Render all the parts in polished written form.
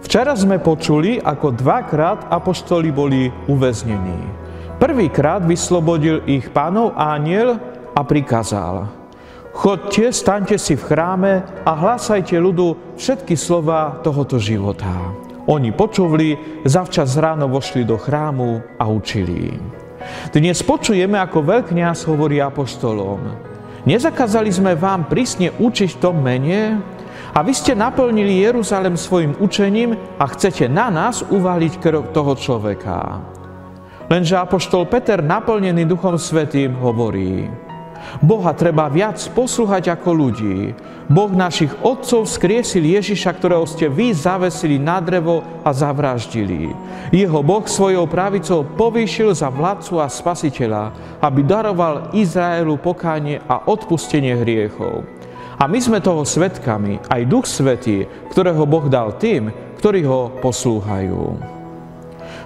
Včera sme počuli, ako dvakrát apoštoli boli uväznení. Prvýkrát vyslobodil ich Pánov anjel a prikázal: Chodte, staňte si v chráme a hlásajte ľudu všetky slová tohoto života. Oni počuli, zavčas ráno vošli do chrámu a učili. Dnes počujeme, ako veľkňaz hovorí apoštolom: Nezakázali sme vám prísne učiť v tom mene? A vy ste naplnili Jeruzalém svojim učením a chcete na nás uvaliť krv toho človeka. Lenže apoštol Peter, naplnený Duchom Svätým, hovorí: Boha treba viac poslúchať ako ľudí. Boh našich otcov skriesil Ježiša, ktorého ste vy zavesili na drevo a zavraždili. Jeho Boh svojou pravicou povýšil za vládcu a spasiteľa, aby daroval Izraelu pokánie a odpustenie hriechov. A my sme toho svedkami, aj Duch Svätý, ktorého Boh dal tým, ktorí ho poslúchajú.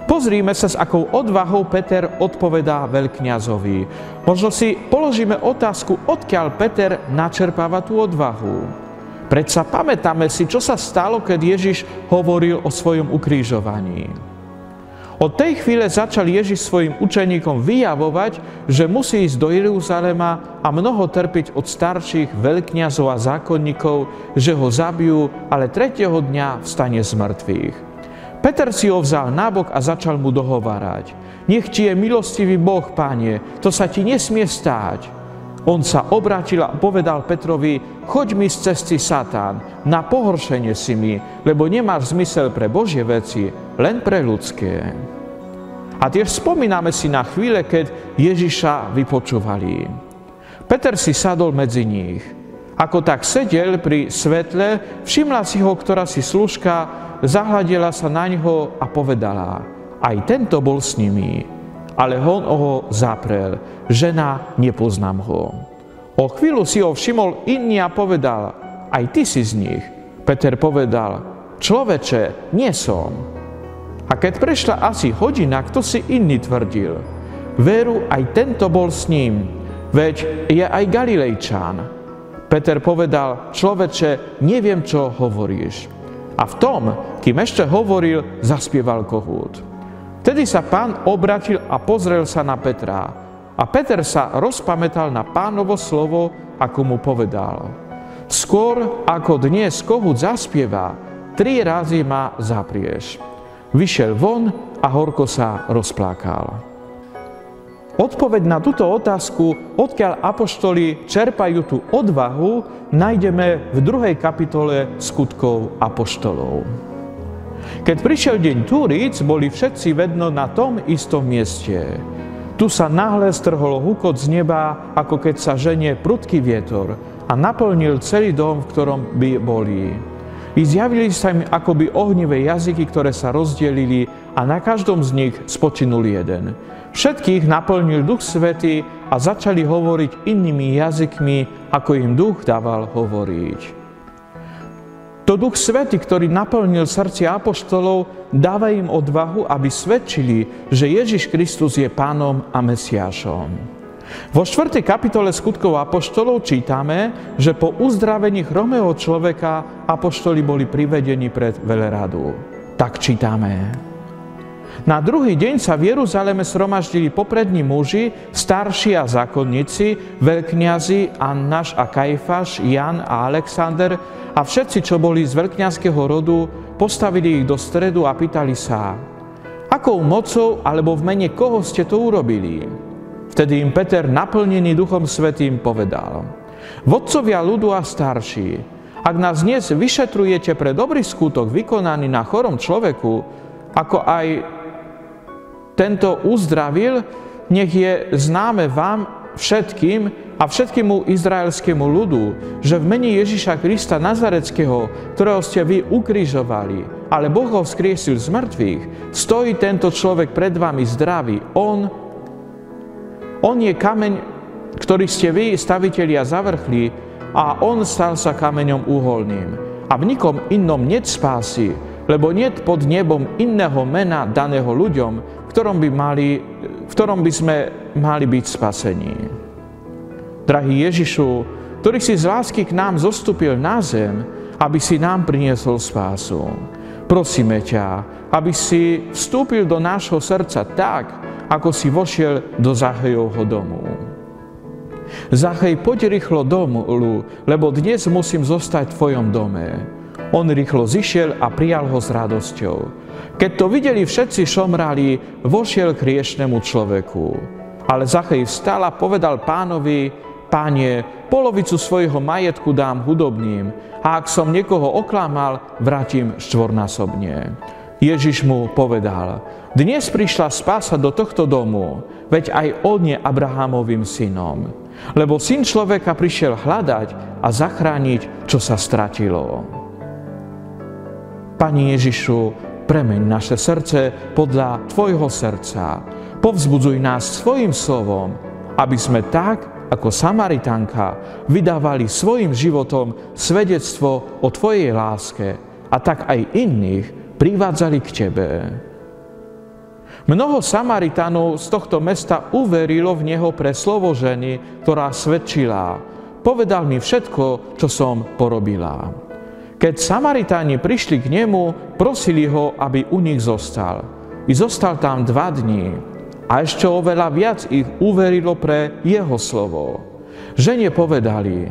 Pozrime sa, s akou odvahou Peter odpovedá veľkňazovi. Možno si položíme otázku, odkiaľ Peter načerpáva tú odvahu. Predsa pamätáme si, čo sa stalo, keď Ježiš hovoril o svojom ukrižovaní. Od tej chvíle začal Ježiš svojim učeníkom vyjavovať, že musí ísť do Jeruzalema a mnoho trpiť od starších veľkňazov a zákonníkov, že ho zabijú, ale tretieho dňa vstane z mŕtvych. Peter si ho vzal nabok a začal mu dohovárať: Nech ti je milostivý Boh, Páne, to sa ti nesmie stáť. On sa obrátil a povedal Petrovi: Choď mi z cesty, Satán, na pohoršenie si mi, lebo nemáš zmysel pre Božie veci, len pre ľudské. A tiež spomíname si na chvíle, keď Ježiša vypočúvali. Peter si sadol medzi nich. Ako tak sedel pri svetle, všimla si ho ktorási služka, zahľadila sa na ňo a povedala: Aj tento bol s nimi. Ale on ho zaprel: Žena, nepoznám ho. O chvíľu si ho všimol iný a povedal: Aj ty si z nich. Peter povedal: Človeče, nie som. A keď prešla asi hodina, kto si iný tvrdil: Veru, aj tento bol s ním, veď je aj Galilejčan. Peter povedal: Človeče, neviem, čo hovoríš. A v tom, kým ešte hovoril, zaspieval kohút. Vtedy sa Pán obratil a pozrel sa na Petra. A Peter sa rozpamätal na Pánovo slovo, ako mu povedal: Skôr ako dnes kohút zaspieva, 3 razy ma zaprieš. Vyšiel von a horko sa rozplakal. Odpoveď na túto otázku, odkiaľ apoštoli čerpajú tú odvahu, nájdeme v 2. kapitole Skutkov apoštolov. Keď prišiel deň Túric, boli všetci vedno na tom istom mieste. Tu sa náhle strhol hukot z neba, ako keď sa ženie prudký vietor, a naplnil celý dom, v ktorom by boli. I zjavili sa im akoby ohnivé jazyky, ktoré sa rozdelili, a na každom z nich spočinul jeden. Všetkých naplnil Duch Svätý a začali hovoriť inými jazykmi, ako im Duch dával hovoriť. To Duch Svätý, ktorý naplnil srdcia apoštolov, dáva im odvahu, aby svedčili, že Ježiš Kristus je Pánom a Mesiášom. Vo 4. kapitole Skutkov apoštolov čítame, že po uzdravení chromého človeka apoštoli boli privedení pred veľradu. Tak čítame. Na druhý deň sa v Jeruzaleme zhromaždili poprední muži, starší a zákonníci, veľkňazi Annáš a Kajfáš, Jan a Alexander a všetci, čo boli z veľkňazského rodu, postavili ich do stredu a pýtali sa: Akou mocou alebo v mene koho ste to urobili? Vtedy im Peter, naplnený Duchom Svätým, povedal: Vodcovia ľudu a starší, ak nás dnes vyšetrujete pre dobrý skutok vykonaný na chorom človeku, ako aj tento uzdravil, nech je známe vám všetkým a všetkému izraelskému ľudu, že v mene Ježiša Krista Nazareckého, ktorého ste vy ukrižovali, ale Boh ho vzkriesil z mŕtvych, stojí tento človek pred vami zdravý. On je kameň, ktorý ste vy, stavitelia, zavrchli, a on stal sa kameňom úholným. A v nikom inom niet spásy, lebo niet pod nebom iného mena daného ľuďom, v ktorom by sme mali byť spasení. Drahý Ježišu, ktorý si z lásky k nám zostúpil na zem, aby si nám priniesol spásu. prosíme ťa, aby si vstúpil do nášho srdca tak, ako si vošiel do Zachejovho domu. Zachej, poď rýchlo domov, lebo dnes musím zostať v tvojom dome. On rýchlo zišiel a prijal ho s radosťou. Keď to videli všetci šomrali, vošiel k hriešnemu človeku. Ale Zachej vstal a povedal pánovi: Páne, polovicu svojho majetku dám chudobným a ak som niekoho oklamal, vrátim štvornásobne. Ježiš mu povedal: Dnes prišla spása do tohto domu, veď aj on je Abrahámovým synom. Lebo Syn človeka prišiel hľadať a zachrániť, čo sa stratilo. Pani Ježišu, premeň naše srdce podľa tvojho srdca. Povzbudzuj nás svojim slovom, aby sme tak, ako Samaritánka, vydávali svojim životom svedectvo o tvojej láske a tak aj iných privádzali k tebe. Mnoho Samaritánov z tohto mesta uverilo v neho pre slovo ženy, ktorá svedčila: Povedal mi všetko, čo som porobila. Keď Samaritáni prišli k nemu, prosili ho, aby u nich zostal. I zostal tam 2 dní. A ešte oveľa viac ich uverilo pre jeho slovo. Žene povedali: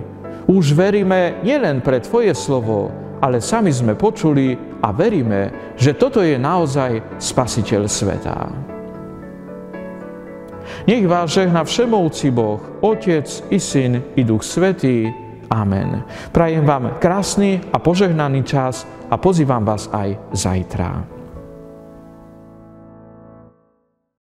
Už veríme nielen pre tvoje slovo, ale sami sme počuli a veríme, že toto je naozaj Spasiteľ sveta. Nech vás žehná všemovúci Boh, Otec i Syn i Duch Svätý. Amen. Prajem vám krásny a požehnaný čas a pozývam vás aj zajtra.